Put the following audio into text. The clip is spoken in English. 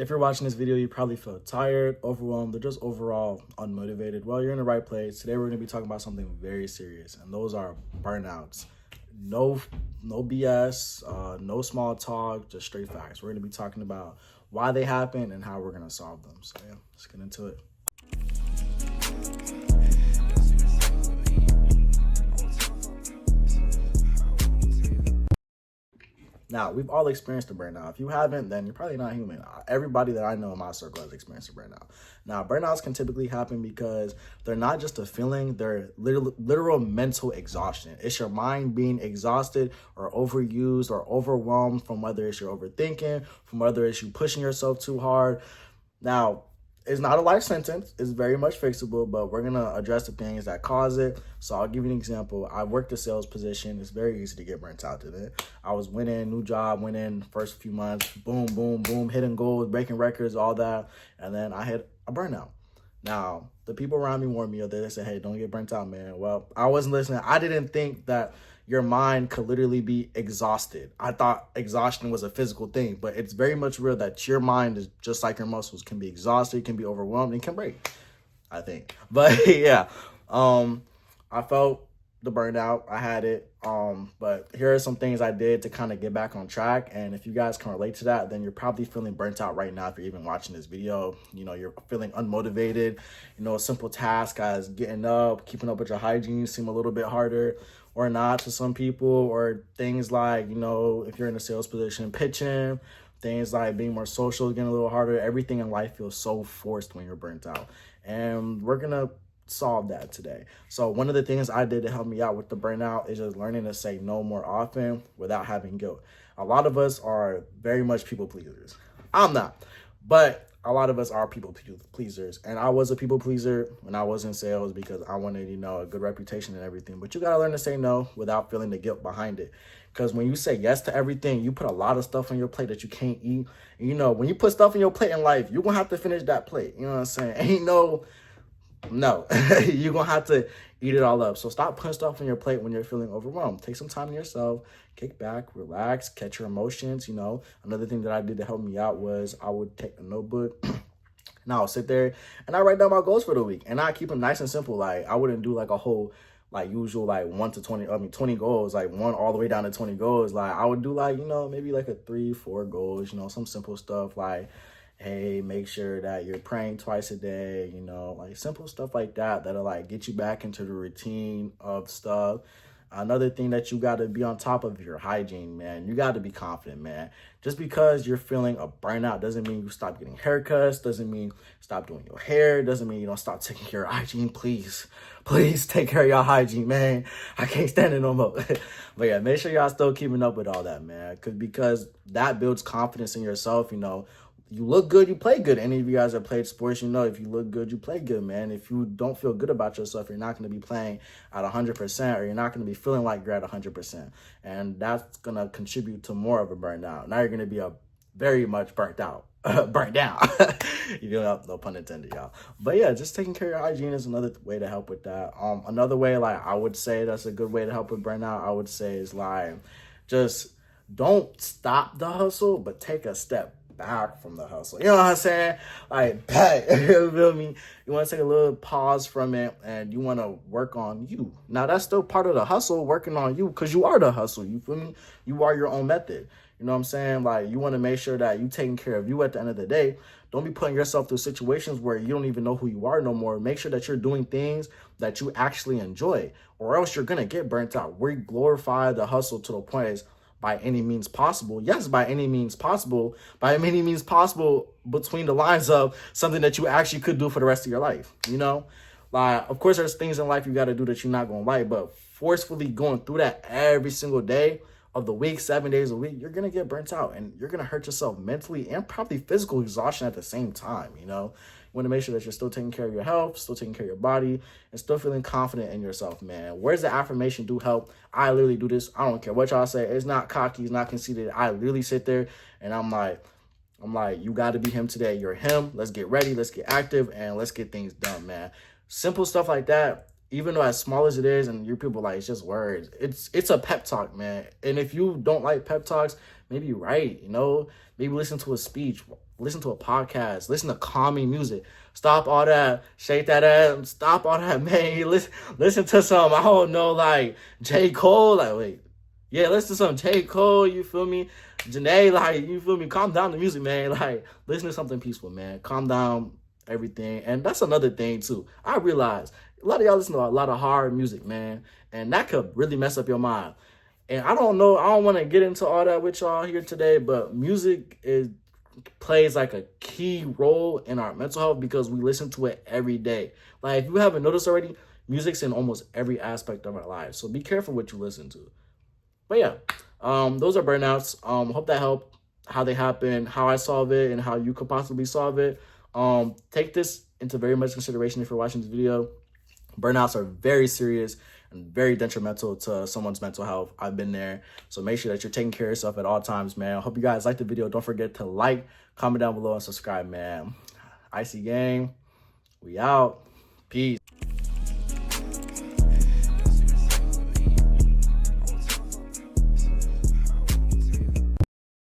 If you're watching this video, you probably feel tired, overwhelmed, or just overall unmotivated. Well, you're in the right place. Today, we're going to be talking about something very serious, and those are burnouts. No, no BS, no small talk, just straight facts. We're going to be talking about why they happen and how we're going to solve them. So yeah, let's get into it. Now, we've all experienced a burnout. If you haven't, then you're probably not human. Everybody that I know in my circle has experienced a burnout. Now, burnouts can typically happen because they're not just a feeling, they're literal mental exhaustion. It's your mind being exhausted or overused or overwhelmed from whether it's your overthinking, from whether it's you pushing yourself too hard. Now, it's not a life sentence. It's very much fixable, but we're going to address the things that cause it. So I'll give you an example. I worked a sales position. It's very easy to get burnt out today. I was winning, new job, winning first few months, boom, boom, boom, hitting goals, breaking records, all that. And then I hit a burnout. Now, the people around me warned me of this. They said, hey, don't get burnt out, man. Well, I wasn't listening. I didn't think that your mind could literally be exhausted. I thought exhaustion was a physical thing, but it's very much real that your mind is just like your muscles, can be exhausted, can be overwhelmed, and can break, I think. But yeah, I felt the burnout. I had it. But here are some things I did to kind of get back on track. And if you guys can relate to that, then you're probably feeling burnt out right now. If you're even watching this video, you know, you're feeling unmotivated. You know, a simple task as getting up, keeping up with your hygiene seem a little bit harder or not to some people, or things like, you know, if you're in a sales position, pitching, things like being more social, getting a little harder. Everything in life feels so forced when you're burnt out. And we're going to solve that today. So one of the things I did to help me out with the burnout is just learning to say no more often without having guilt. A lot of us are very much people pleasers. I'm not, but a lot of us are people pleasers. And I was a people pleaser when I was in sales because I wanted, you know, a good reputation and everything. But you got to learn to say no without feeling the guilt behind it. Because when you say yes to everything, you put a lot of stuff on your plate that you can't eat. And, you know, when you put stuff on your plate in life, you're going to have to finish that plate. You know what I'm saying? Ain't no, you're going to have to eat it all up. So stop putting stuff on your plate when you're feeling overwhelmed. Take some time to yourself, kick back, relax, catch your emotions. You know, another thing that I did to help me out was I would take a notebook and I'll sit there and I write down my goals for the week. And I keep them nice and simple. Like I wouldn't do like a whole like usual like 20 goals, like 1 all the way down to 20 goals. Like I would do like, you know, maybe like a 3-4 goals, you know, some simple stuff like, hey, make sure that you're praying twice a day, you know, like simple stuff like that, that'll like get you back into the routine of stuff. Another thing that you got to be on top of your hygiene, man. You got to be confident, man. Just because you're feeling a burnout doesn't mean you stop getting haircuts, doesn't mean stop doing your hair, doesn't mean you don't stop taking care of hygiene. Please take care of your hygiene, man. I can't stand it no more. But yeah, make sure y'all still keeping up with all that, man. Because that builds confidence in yourself, you know. You look good, you play good. Any of you guys that played sports, you know, if you look good, you play good, man. If you don't feel good about yourself, you're not going to be playing at 100%, or you're not going to be feeling like you're at 100%. And that's going to contribute to more of a burnout. Now you're going to be a very much burnt out, burnt down. You know, no pun intended, y'all. But yeah, just taking care of your hygiene is another way to help with that. Another way, like I would say that's a good way to help with burnout, I would say is like, just don't stop the hustle, but take a step back from the hustle. You know what I'm saying? Like, back. You feel me? You want to take a little pause from it and you want to work on you. Now, that's still part of the hustle, working on you, because you are the hustle. You feel me? You are your own method. You know what I'm saying? Like, you want to make sure that you taking care of you at the end of the day. Don't be putting yourself through situations where you don't even know who you are no more. Make sure that you're doing things that you actually enjoy, or else you're going to get burnt out. We glorify the hustle to the point is, by any means possible. Yes, by any means possible. By any means possible between the lines of something that you actually could do for the rest of your life. You know, like, of course, there's things in life you got to do that you're not going to like, but forcefully going through that every single day of the week, 7 days a week, you're going to get burnt out and you're going to hurt yourself mentally and probably physical exhaustion at the same time. You know, you want to make sure that you're still taking care of your health, still taking care of your body, and still feeling confident in yourself, man. Where's the affirmation do help? I literally do this. I don't care what y'all say. It's not cocky. It's not conceited. I literally sit there and I'm like, you got to be him today. You're him. Let's get ready. Let's get active and let's get things done, man. Simple stuff like that. Even though as small as it is, and you people like, it's just words. It's a pep talk, man. And if you don't like pep talks, maybe write, you know, maybe listen to a speech, listen to a podcast, listen to calming music. Stop all that, shake that ass, stop all that, man. Listen to some, I don't know, like J. Cole. Like, wait. Yeah, listen to some J. Cole, you feel me? Janae, like, you feel me? Calm down the music, man. Like, listen to something peaceful, man. Calm down everything. And that's another thing, too. I realize a lot of y'all listen to a lot of hard music, man. And that could really mess up your mind. And I don't know, I don't want to get into all that with y'all here today, but music plays like a key role in our mental health because we listen to it every day. Like, if you haven't noticed already, music's in almost every aspect of our lives. So be careful what you listen to. But yeah, those are burnouts. Hope that helped, how they happen, how I solve it, and how you could possibly solve it. Take this into very much consideration if you're watching this video. Burnouts are very serious and very detrimental to someone's mental health. I've been there. So make sure that you're taking care of yourself at all times, man. I hope you guys liked the video. Don't forget to like, comment down below, and subscribe, man. Icy Gang, we out. Peace.